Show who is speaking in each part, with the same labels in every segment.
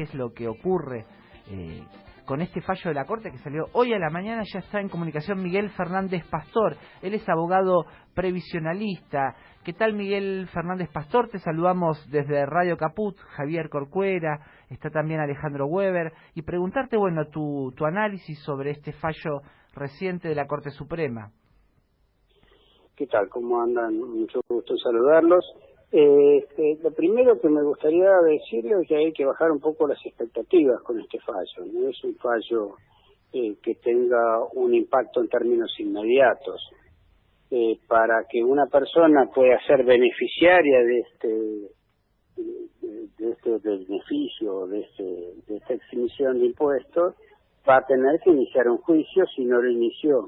Speaker 1: es lo que ocurre con este fallo de la Corte que salió hoy a la mañana. Ya está en comunicación Miguel Fernández Pastor, él es abogado previsionalista. ¿Qué tal, Miguel Fernández Pastor? Te saludamos desde Radio Caput, Javier Corcuera, está también Alejandro Weber, y preguntarte, bueno, tu análisis sobre este fallo reciente de la Corte Suprema.
Speaker 2: ¿Qué tal? ¿Cómo andan? Mucho gusto en saludarlos. Lo primero que me gustaría decirles es que hay que bajar un poco las expectativas con este fallo. No es un fallo que tenga un impacto en términos inmediatos. Para que una persona pueda ser beneficiaria de este beneficio, de esta exhibición de impuestos, va a tener que iniciar un juicio si no lo inició.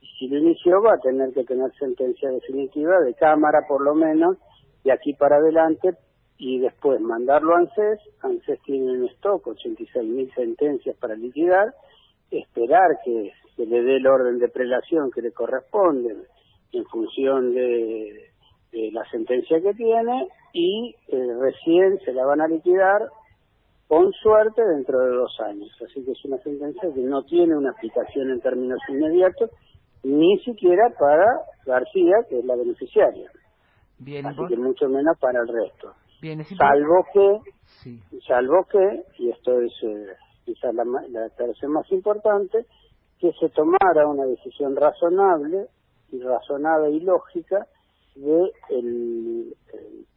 Speaker 2: Y si lo inició, va a tener que tener sentencia definitiva de Cámara, por lo menos, de aquí para adelante, y después mandarlo a ANSES. ANSES tiene en stock 86.000 sentencias para liquidar, esperar que se le dé el orden de prelación que le corresponde en función de la sentencia que tiene, y recién se la van a liquidar, con suerte, dentro de 2 años. Así que es una sentencia que no tiene una aplicación en términos inmediatos, ni siquiera para García, que es la beneficiaria.
Speaker 1: Bien,
Speaker 2: así que mucho menos para el resto.
Speaker 1: Bien,
Speaker 2: salvo que, y esto es quizás la aclaración más importante, que se tomara una decisión razonada y lógica de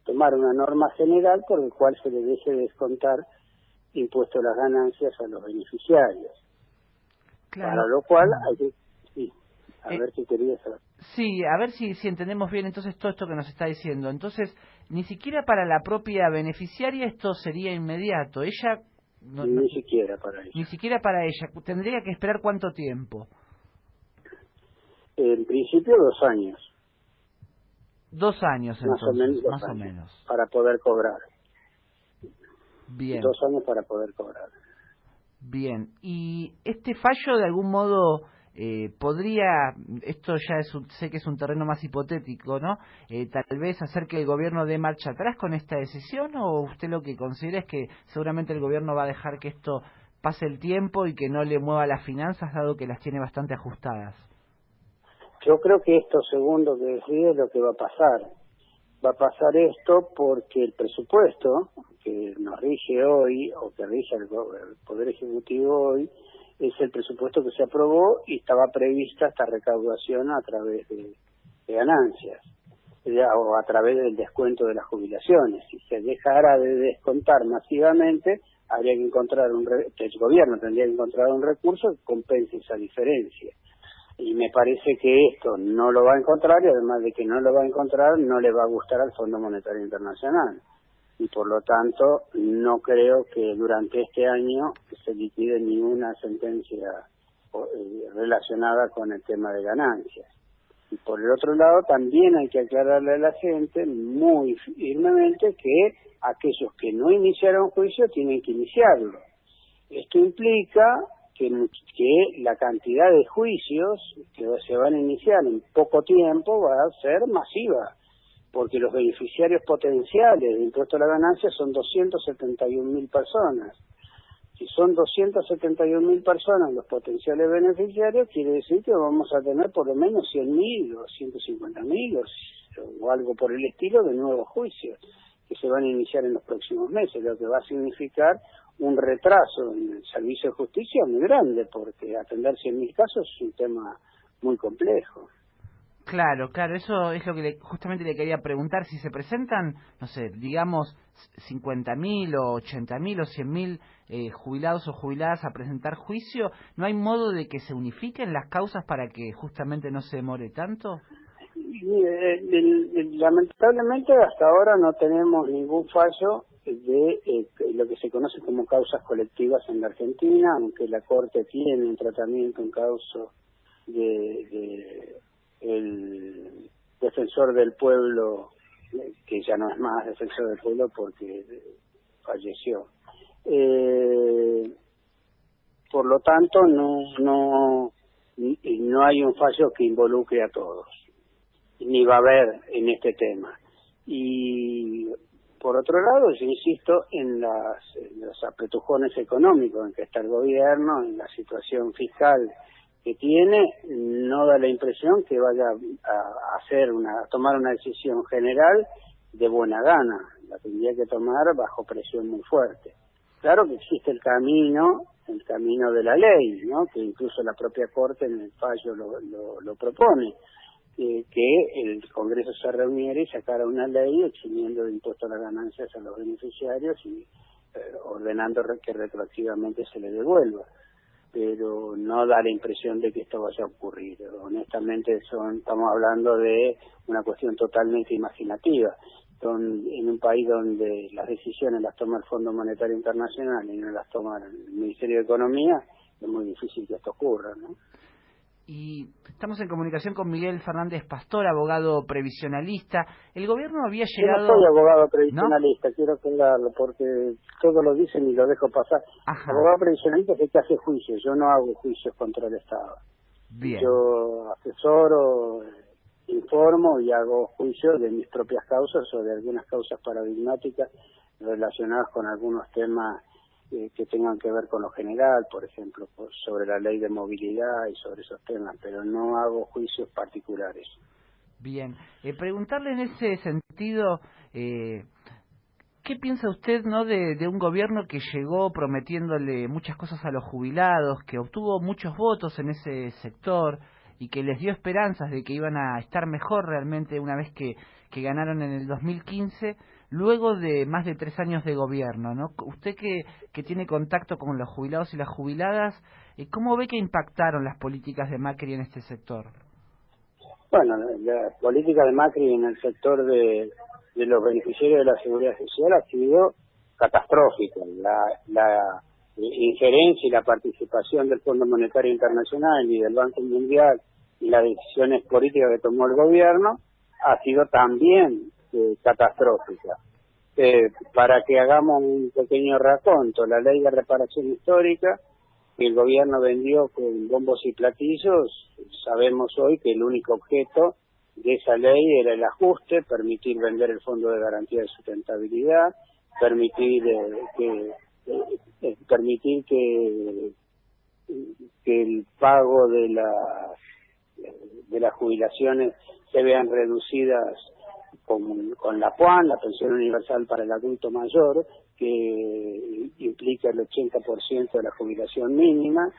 Speaker 2: tomar una norma general por el cual se le deje de descontar impuesto a las ganancias a los beneficiarios.
Speaker 1: Claro.
Speaker 2: Para lo cual hay que... Sí, a ver qué querías saber.
Speaker 1: Sí, a ver si entendemos bien entonces todo esto que nos está diciendo. Entonces, ni siquiera para la propia beneficiaria esto sería inmediato. Ella...
Speaker 2: Ni siquiera para ella.
Speaker 1: Ni siquiera para ella. ¿Tendría que esperar cuánto tiempo?
Speaker 2: En principio 2 años.
Speaker 1: 2 años entonces, más o menos.
Speaker 2: Para poder cobrar.
Speaker 1: Bien.
Speaker 2: 2 años para poder cobrar.
Speaker 1: Bien. ¿Y este fallo de algún modo podría, esto ya sé que es un terreno más hipotético, ¿no? Tal vez hacer que el gobierno dé marcha atrás con esta decisión, o usted lo que considera es que seguramente el gobierno va a dejar que esto pase el tiempo y que no le mueva las finanzas, dado que las tiene bastante ajustadas?
Speaker 2: Yo creo que esto segundo que decía es lo que va a pasar. Va a pasar esto porque el presupuesto que nos rige hoy, o que rige el Poder Ejecutivo hoy, es el presupuesto que se aprobó y estaba prevista esta recaudación a través de ganancias, o a través del descuento de las jubilaciones. Si se dejara de descontar masivamente, habría que encontrar el gobierno tendría que encontrar un recurso que compense esa diferencia. Y me parece que esto no lo va a encontrar, y además de que no lo va a encontrar, no le va a gustar al Fondo Monetario Internacional. Y por lo tanto, no creo que durante este año se liquide ninguna sentencia relacionada con el tema de ganancias. Y por el otro lado, también hay que aclararle a la gente muy firmemente que aquellos que no iniciaron juicio tienen que iniciarlo. Esto implica que la cantidad de juicios que se van a iniciar en poco tiempo va a ser masiva, porque los beneficiarios potenciales de impuesto a la ganancia son 271.000 personas. Si son 271.000 personas los potenciales beneficiarios, quiere decir que vamos a tener por lo menos 100.000 o 150.000 o algo por el estilo de nuevos juicios que se van a iniciar en los próximos meses, lo que va a significar un retraso en el servicio de justicia muy grande, porque atender 100.000 casos es un tema muy complejo.
Speaker 1: Claro, eso es lo que justamente le quería preguntar. Si se presentan, no sé, digamos 50.000 o 80.000 o 100.000 jubilados o jubiladas a presentar juicio, ¿no hay modo de que se unifiquen las causas para que justamente no se demore tanto?
Speaker 2: Lamentablemente hasta ahora no tenemos ningún fallo de lo que se conoce como causas colectivas en la Argentina, aunque la Corte tiene un tratamiento en causa de el defensor del pueblo, que ya no es más defensor del pueblo porque falleció. Por lo tanto, no hay un fallo que involucre a todos, ni va a haber en este tema. Y por otro lado, yo insisto en los apretujones económicos en que está el gobierno, en la situación fiscal que tiene, no da la impresión que vaya a tomar una decisión general de buena gana. La tendría que tomar bajo presión muy fuerte. Claro que existe el camino de la ley, ¿no? Que incluso la propia Corte en el fallo lo propone, que el Congreso se reuniera y sacara una ley eximiendo de impuestos a las ganancias a los beneficiarios y ordenando que retroactivamente se le devuelva. Pero no da la impresión de que esto vaya a ocurrir. Honestamente estamos hablando de una cuestión totalmente imaginativa. En un país donde las decisiones las toma el Fondo Monetario Internacional y no las toma el Ministerio de Economía, es muy difícil que esto ocurra, ¿no?
Speaker 1: Y estamos en comunicación con Miguel Fernández Pastor, abogado previsionalista. El gobierno había llegado...
Speaker 2: Yo no soy abogado previsionalista,
Speaker 1: ¿no?
Speaker 2: Quiero aclararlo, porque todos lo dicen y lo dejo pasar.
Speaker 1: Ajá.
Speaker 2: Abogado previsionalista es el que hace juicios, yo no hago juicios contra el Estado.
Speaker 1: Bien.
Speaker 2: Yo asesoro, informo y hago juicios de mis propias causas o de algunas causas paradigmáticas relacionadas con algunos temas que tengan que ver con lo general, por ejemplo, sobre la ley de movilidad y sobre esos temas, pero no hago juicios particulares.
Speaker 1: Bien. Preguntarle en ese sentido, ¿qué piensa usted, no, de un gobierno que llegó prometiéndole muchas cosas a los jubilados, que obtuvo muchos votos en ese sector y que les dio esperanzas de que iban a estar mejor realmente una vez que ganaron en el 2015, luego de más de 3 años de gobierno, ¿no? Usted que tiene contacto con los jubilados y las jubiladas, ¿cómo ve que impactaron las políticas de Macri en este sector?
Speaker 2: Bueno, la política de Macri en el sector de los beneficiarios de la seguridad social ha sido catastrófica. La injerencia y la participación del Fondo Monetario Internacional y del Banco Mundial y las decisiones políticas que tomó el gobierno ha sido también catastrófica. Para que hagamos un pequeño raconto, la ley de reparación histórica que el gobierno vendió con bombos y platillos, sabemos hoy que el único objeto de esa ley era el ajuste, permitir vender el Fondo de Garantía de Sustentabilidad, permitir que el pago de las jubilaciones se vean reducidas con la PUAN, la pensión universal para el adulto mayor, que implica el 80% de la jubilación mínima,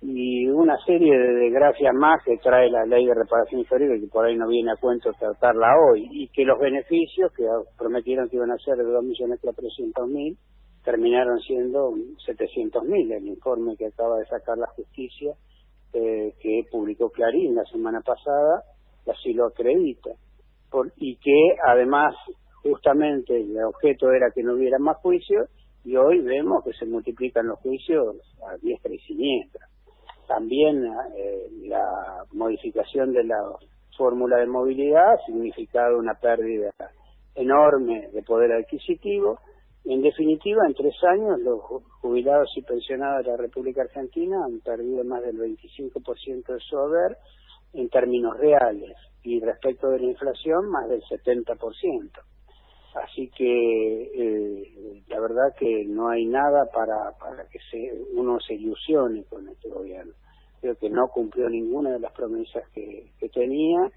Speaker 2: y una serie de desgracias más que trae la ley de reparación histórica, que por ahí no viene a cuento tratarla hoy, y que los beneficios que prometieron que iban a ser de 2.400.000 terminaron siendo 700.000. El informe que acaba de sacar la justicia, que publicó Clarín la semana pasada, así lo acredita. Y que además justamente el objeto era que no hubiera más juicios, y hoy vemos que se multiplican los juicios a diestra y siniestra. También la modificación de la fórmula de movilidad ha significado una pérdida enorme de poder adquisitivo. En definitiva, en 3 años los jubilados y pensionados de la República Argentina han perdido más del 25% de su haber en términos reales, y respecto de la inflación más del 70%. Así que la verdad que no hay nada para que uno se ilusione con este gobierno. Creo que no cumplió ninguna de las promesas que tenía.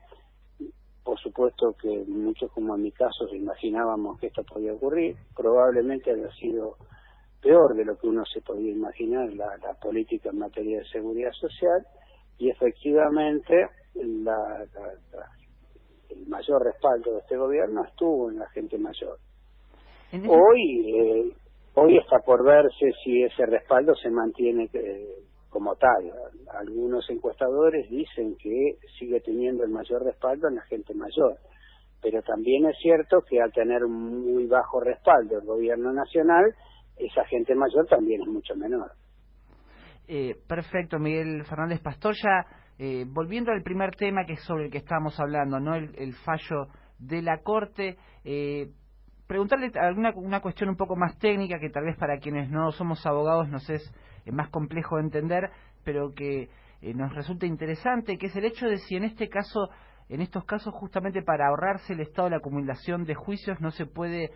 Speaker 2: Por supuesto que muchos, como en mi caso, imaginábamos que esto podía ocurrir. Probablemente haya sido peor de lo que uno se podía imaginar la política en materia de seguridad social, y efectivamente el mayor respaldo de este gobierno estuvo en la gente mayor. Hoy está por verse si ese respaldo se mantiene como tal. Algunos encuestadores dicen que sigue teniendo el mayor respaldo en la gente mayor, pero también es cierto que al tener un muy bajo respaldo el gobierno nacional, esa gente mayor también es mucho menor.
Speaker 1: Perfecto, Miguel Fernández Pastor. Ya volviendo al primer tema, que es sobre el que estábamos hablando, ¿no? El fallo de la Corte, preguntarle una cuestión un poco más técnica, que tal vez para quienes no somos abogados nos es más complejo de entender, pero que nos resulta interesante, que es el hecho de si en estos casos, justamente para ahorrarse el Estado la acumulación de juicios, no se puede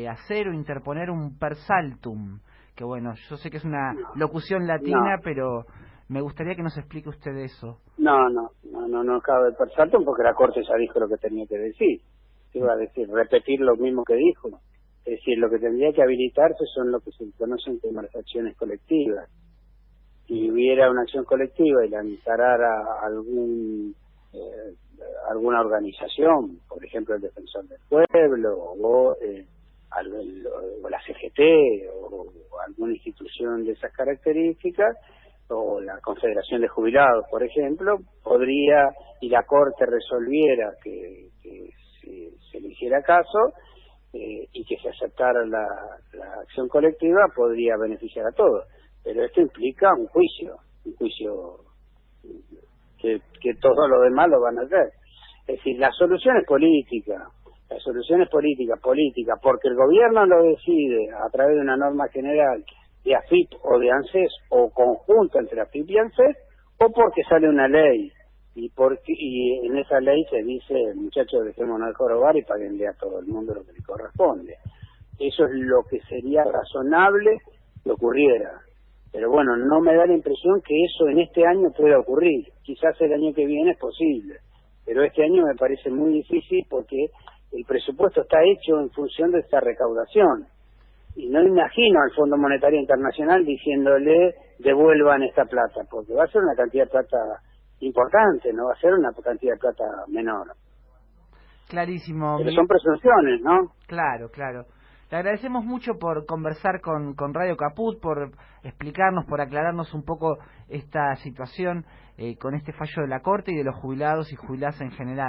Speaker 1: hacer o interponer un per saltum, que bueno, yo sé que es una locución latina, pero me gustaría que nos explique usted eso.
Speaker 2: No cabe el per saltum porque la Corte ya dijo lo que tenía que decir. Iba a decir, repetir lo mismo que dijo. Es decir, lo que tendría que habilitarse son lo que se conocen como las acciones colectivas. Si hubiera una acción colectiva y la encarara alguna organización, por ejemplo el Defensor del Pueblo o la CGT o alguna institución de esas características, o la Confederación de Jubilados, por ejemplo, podría, y la Corte resolviera que se le hiciera caso y que se aceptara la acción colectiva, podría beneficiar a todos. Pero esto implica un juicio que todo lo demás lo van a hacer. Es decir, la solución es política, porque el gobierno lo decide a través de una norma general de AFIP o de ANSES, o conjunto entre AFIP y ANSES, o porque sale una ley, y en esa ley se dice, muchachos, dejémonos de jorobar y paguenle a todo el mundo lo que le corresponde. Eso es lo que sería razonable que ocurriera. Pero bueno, no me da la impresión que eso en este año pueda ocurrir. Quizás el año que viene es posible, pero este año me parece muy difícil porque el presupuesto está hecho en función de esta recaudación. Y no imagino al Fondo Monetario Internacional diciéndole devuelvan esta plata, porque va a ser una cantidad de plata importante, no va a ser una cantidad de plata menor.
Speaker 1: Clarísimo.
Speaker 2: Pero son presunciones, ¿no?
Speaker 1: Claro. Le agradecemos mucho por conversar con Radio Caput, por explicarnos, por aclararnos un poco esta situación con este fallo de la Corte y de los jubilados y jubiladas en general.